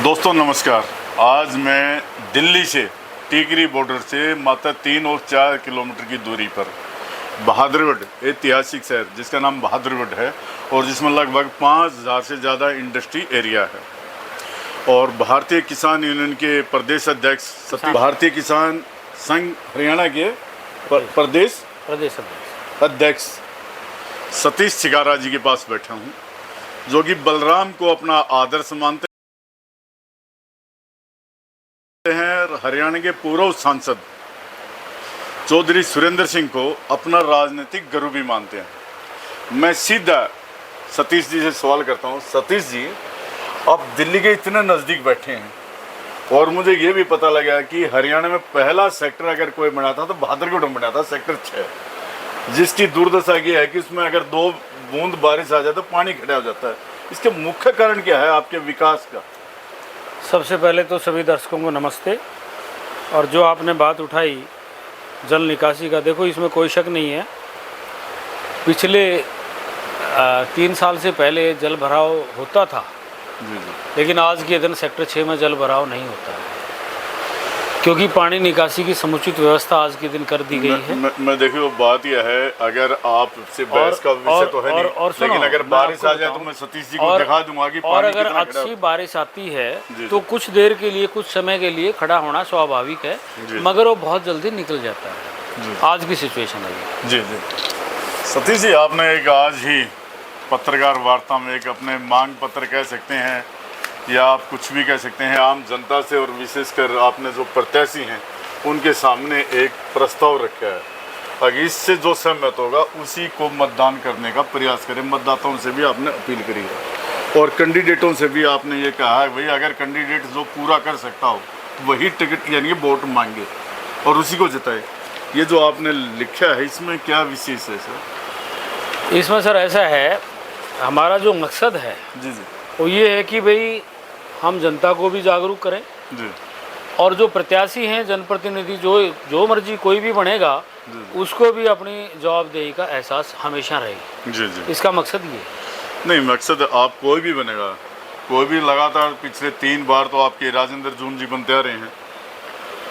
दोस्तों नमस्कार। आज मैं दिल्ली से टिकरी बॉर्डर से मात्र 3 और 4 किलोमीटर की दूरी पर बहादुरगढ़ ऐतिहासिक शहर जिसका नाम बहादुरगढ़ है और जिसमें लगभग 5000 से ज़्यादा इंडस्ट्री एरिया है और भारतीय किसान यूनियन के प्रदेश अध्यक्ष भारतीय किसान संघ हरियाणा के प्रदेश अध्यक्ष सतीश चिकारा जी के पास बैठा हूँ, जो कि बलराम को अपना आदर्श मानते हैं। हरियाणा के पूर्व सांसद चौधरी सुरेंद्र सिंह को अपना राजनीतिक गुरु भी मानते हैं। मैं सीधा सतीश जी से सवाल करता हूं, सतीश जी आप दिल्ली के इतने नज़दीक बैठे हैं और मुझे ये भी पता लगा कि हरियाणा में पहला सेक्टर अगर कोई बना था तो बहादुरगढ़ में बना था, सेक्टर 6, जिसकी दुर्दशा ये है कि उसमें अगर 2 बूंद बारिश आ जाए तो पानी खड़ा हो जाता है। इसके मुख्य कारण क्या है आपके विकास का? सबसे पहले तो सभी दर्शकों को नमस्ते। और जो आपने बात उठाई जल निकासी का, देखो इसमें कोई शक नहीं है, पिछले 3 साल से पहले जल भराव होता था जी। लेकिन आज के दिन सेक्टर 6 में जल भराव नहीं होता है क्योंकि पानी निकासी की समुचित व्यवस्था आज के दिन कर दी गई है। मैं देखिए बात यह है, अगर आपसे बहस का विषय तो है नहीं, लेकिन अगर बारिश आ जाए तो मैं सतीश जी को दिखा दूंगा कि और अगर अच्छी बारिश आती है तो कुछ देर के लिए, कुछ समय के लिए खड़ा होना स्वाभाविक है, मगर वो बहुत जल्दी निकल जाता है। आज की सिचुएशन है जी। सतीश जी, आपने एक आज ही पत्रकार वार्ता में एक अपने मांग पत्र कह सकते हैं या आप कुछ भी कह सकते हैं, आम जनता से और विशेषकर आपने जो प्रत्याशी हैं उनके सामने एक प्रस्ताव रखा है, अगर इससे जो सहमत होगा उसी को मतदान करने का प्रयास करें। मतदाताओं से भी आपने अपील करी है और कैंडिडेटों से भी आपने ये कहा है भाई अगर कैंडिडेट जो पूरा कर सकता हो वही टिकट यानी वोट मांगे और उसी को जिताए। ये जो आपने लिखा है इसमें क्या विशेष है सर? इसमें सर ऐसा है, हमारा जो मकसद है जी वो ये है कि भाई हम जनता को भी जागरूक करें जी, और जो प्रत्याशी हैं जनप्रतिनिधि जो मर्जी कोई भी बनेगा उसको भी अपनी जवाबदेही का एहसास हमेशा रहे। जी। इसका मकसद ये है। नहीं, मकसद आप कोई भी बनेगा, कोई भी लगातार पिछले 3 बार तो आपके राजेंद्र जून जी बनते आ रहे हैं,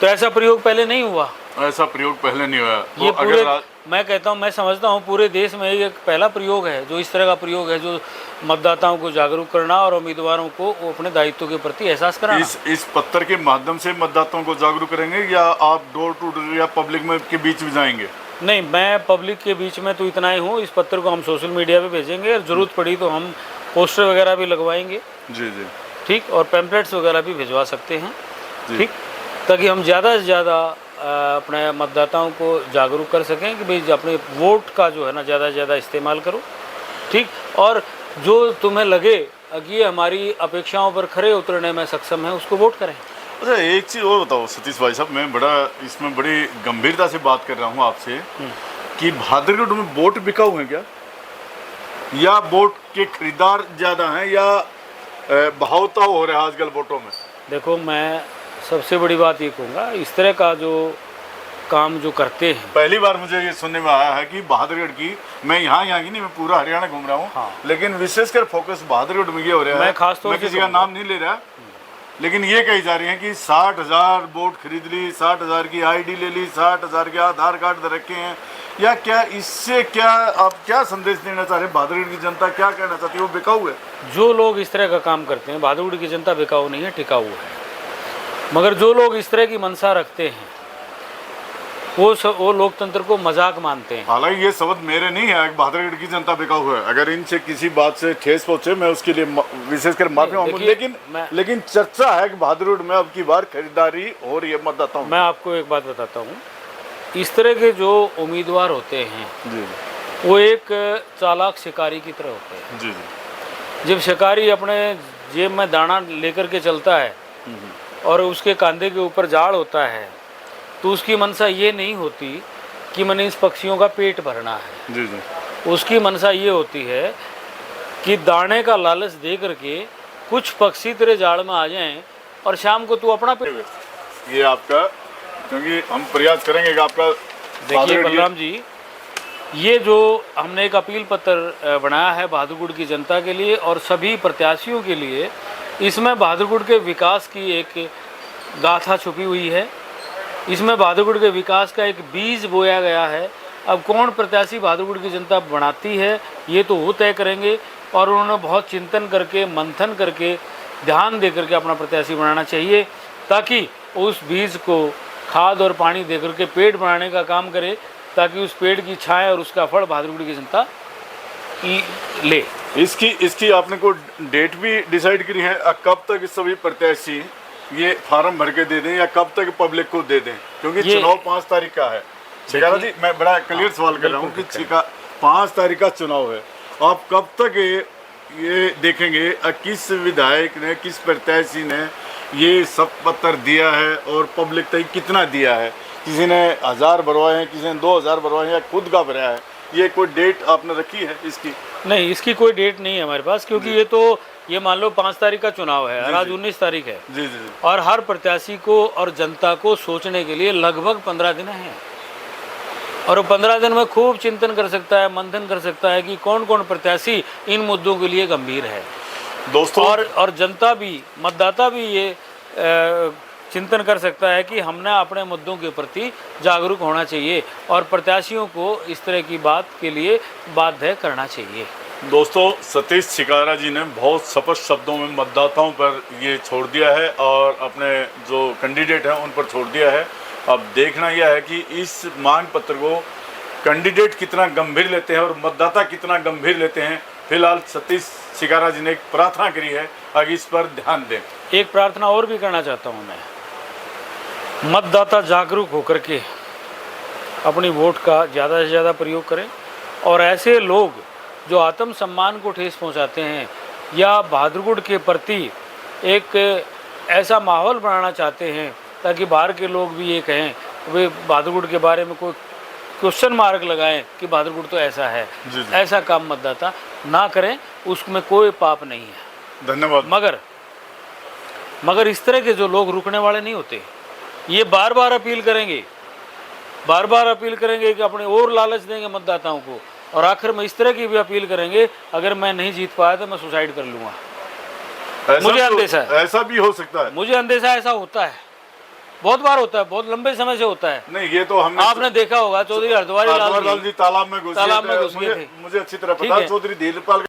तो ऐसा प्रयोग पहले नहीं हुआ, ऐसा प्रयोग पहले नहीं हुआ। तो ये पूरे मैं कहता हूँ, मैं समझता हूँ पूरे देश में एक पहला प्रयोग है जो इस तरह का प्रयोग है, जो मतदाताओं को जागरूक करना और उम्मीदवारों को अपने दायित्व के प्रति एहसास कराना। इस पत्र के माध्यम से मतदाताओं को जागरूक करेंगे या आप डोर टू डोर या पब्लिक में के बीच में जाएंगे? नहीं, मैं पब्लिक के बीच में तो इतना ही हूँ। इस पत्र को हम सोशल मीडिया पे भेजेंगे और ज़रूरत पड़ी तो हम पोस्टर वगैरह भी लगवाएंगे। जी। ठीक, और पैम्पलेट्स वगैरह भी भिजवा सकते हैं। ठीक, ताकि हम ज़्यादा से ज़्यादा अपने मतदाताओं को जागरूक कर सकें कि भाई अपने वोट का जो है ना ज़्यादा से ज़्यादा इस्तेमाल करो। ठीक, और जो तुम्हें लगे कि ये हमारी अपेक्षाओं पर खरे उतरने में सक्षम है उसको वोट करें। अच्छा, एक चीज़ और बताओ सतीश भाई साहब, मैं इसमें बड़ी गंभीरता से बात कर रहा हूँ आपसे कि बहादुरगढ़ में वोट बिकाऊ हैं क्या, या वोट के खरीदार ज़्यादा हैं, या बहावताव हो रहा है आजकल वोटों में? देखो, मैं सबसे बड़ी बात ये कहूँगा, इस तरह का जो काम जो करते हैं, पहली बार मुझे ये सुनने में आया है कि बहादुरगढ़ की, मैं यहाँ की नहीं, मैं पूरा हरियाणा घूम रहा हूँ। हाँ। लेकिन विशेषकर फोकस बहादुरगढ़ में ये हो रहा है, मैं खासतौर से किसी का नाम नहीं ले रहा, लेकिन ये कही जा रही है कि 60,000 वोट खरीद ली, 60,000 की आईडी ले ली, 60,000 के आधार कार्ड रखे हैं, या क्या इससे क्या आप क्या संदेश देना चाह रहे हैं? बहादुरगढ़ की जनता क्या कहना चाहती है, वो बिकाऊ है? जो लोग इस तरह का काम करते हैं, बहादुरगढ़ की जनता बिकाऊ नहीं है, टिकाऊ है। मगर जो लोग इस तरह की मंशा रखते हैं वो लोकतंत्र को मजाक मानते हैं। हालांकि ये शब्द मेरे नहीं है, बहादुरगढ़ की जनता बिकाऊ है। अगर इनसे किसी बात से ठेस पहुंचे मैं उसके लिए विशेषकर माफी मांगूंगा, लेकिन चर्चा है कि बहादुरगढ़ में अब की बार खरीदारी हो रही है मतदाताओं। मैं आपको एक बात बताता हूँ, इस तरह के जो उम्मीदवार होते हैं जी, वो एक चालाक शिकारी की तरह होते हैं। जी। जब शिकारी अपने जेब में दाना लेकर के चलता है और उसके कंधे के ऊपर जाड़ होता है तो उसकी मनसा ये नहीं होती कि मैंने इस पक्षियों का पेट भरना है। जी। उसकी मनसा ये होती है कि दाने का लालच दे करके कुछ पक्षी तेरे जाड़ में आ जाएं और शाम को तू अपना पेट। ये आपका, क्योंकि हम प्रयास करेंगे कि आपका, देखिए बलराम जी, ये जो हमने एक अपील पत्र बनाया है बहादुरगढ़ की जनता के लिए और सभी प्रत्याशियों के लिए इसमें बहादुरगढ़ के विकास की एक गाथा छुपी हुई है। इसमें बहादुरगढ़ के विकास का एक बीज बोया गया है। अब कौन प्रत्याशी बहादुरगढ़ की जनता बनाती है ये तो वो तय करेंगे, और उन्होंने बहुत चिंतन करके, मंथन करके, ध्यान दे करके अपना प्रत्याशी बनाना चाहिए, ताकि उस बीज को खाद और पानी दे करके पेड़ बनाने का काम करे, ताकि उस पेड़ की छाया और उसका फल बहादुरगढ़ की जनता ले। इसकी आपने को डेट भी डिसाइड करी है, कब तक इस सभी प्रत्याशी ये फार्म भर के दे दें या कब तक पब्लिक को दे दें? क्योंकि चुनाव 5 तारीख का है। छिकारा जी, मैं बड़ा क्लियर सवाल कर रहा हूँ कि 5 तारीख का चुनाव है, आप कब तक ये देखेंगे किस विधायक ने, किस प्रत्याशी ने ये सब पत्र दिया है और पब्लिक तक कितना दिया है? किसी ने 1000 भरवाए हैं, किसी ने 2000 भरवाए हैं, या खुद का भराया है? ये कोई डेट आपने रखी है इसकी? नहीं, इसकी कोई डेट नहीं है हमारे पास, क्योंकि ये मान लो 5 तारीख का चुनाव है और आज 19 तारीख है। जी जी। और हर प्रत्याशी को और जनता को सोचने के लिए लगभग 15 दिन हैं, और वो 15 दिन में खूब चिंतन कर सकता है, मंथन कर सकता है कि कौन कौन प्रत्याशी इन मुद्दों के लिए गंभीर है दोस्तों। और जनता भी, मतदाता भी ये चिंतन कर सकता है कि हमने अपने मुद्दों के प्रति जागरूक होना चाहिए और प्रत्याशियों को इस तरह की बात के लिए बाध्य करना चाहिए। दोस्तों, सतीश छिकारा जी ने बहुत स्पष्ट शब्दों में मतदाताओं पर ये छोड़ दिया है और अपने जो कैंडिडेट हैं उन पर छोड़ दिया है। अब देखना यह है कि इस मांग पत्र को कैंडिडेट कितना गंभीर लेते हैं और मतदाता कितना गंभीर लेते हैं। फिलहाल सतीश छिकारा जी ने एक प्रार्थना करी है, आगे इस पर ध्यान दें। एक प्रार्थना और भी करना चाहता हूँ मैं, मतदाता जागरूक होकर के अपनी वोट का ज़्यादा से ज़्यादा प्रयोग करें, और ऐसे लोग जो आत्मसम्मान को ठेस पहुंचाते हैं या बहादुरगढ़ के प्रति एक ऐसा माहौल बनाना चाहते हैं ताकि बाहर के लोग भी ये कहें, वे बहादुरगढ़ के बारे में कोई क्वेश्चन मार्क लगाएं कि बहादुरगढ़ तो ऐसा है, जी। ऐसा काम मतदाता ना करें, उसमें कोई पाप नहीं है। धन्यवाद। मगर इस तरह के जो लोग रुकने वाले नहीं होते, ये बार बार अपील करेंगे, बार बार अपील करेंगे कि अपने और लालच देंगे मतदाताओं को, और आखिर में इस तरह की भी अपील करेंगे, अगर मैं नहीं जीत पाया तो मैं सुसाइड कर लूँगा। मुझे अंदेशा है, ऐसा भी हो सकता है। मुझे अंदेशा ऐसा होता है, बहुत बार होता है, बहुत लंबे समय से होता है। नहीं, ये तो हमने आपने देखा होगा, चौधरी हरद्वारी लाल जी तालाब में घुस गए थे। मुझे अच्छी तरह पता, चौधरी धीरपाल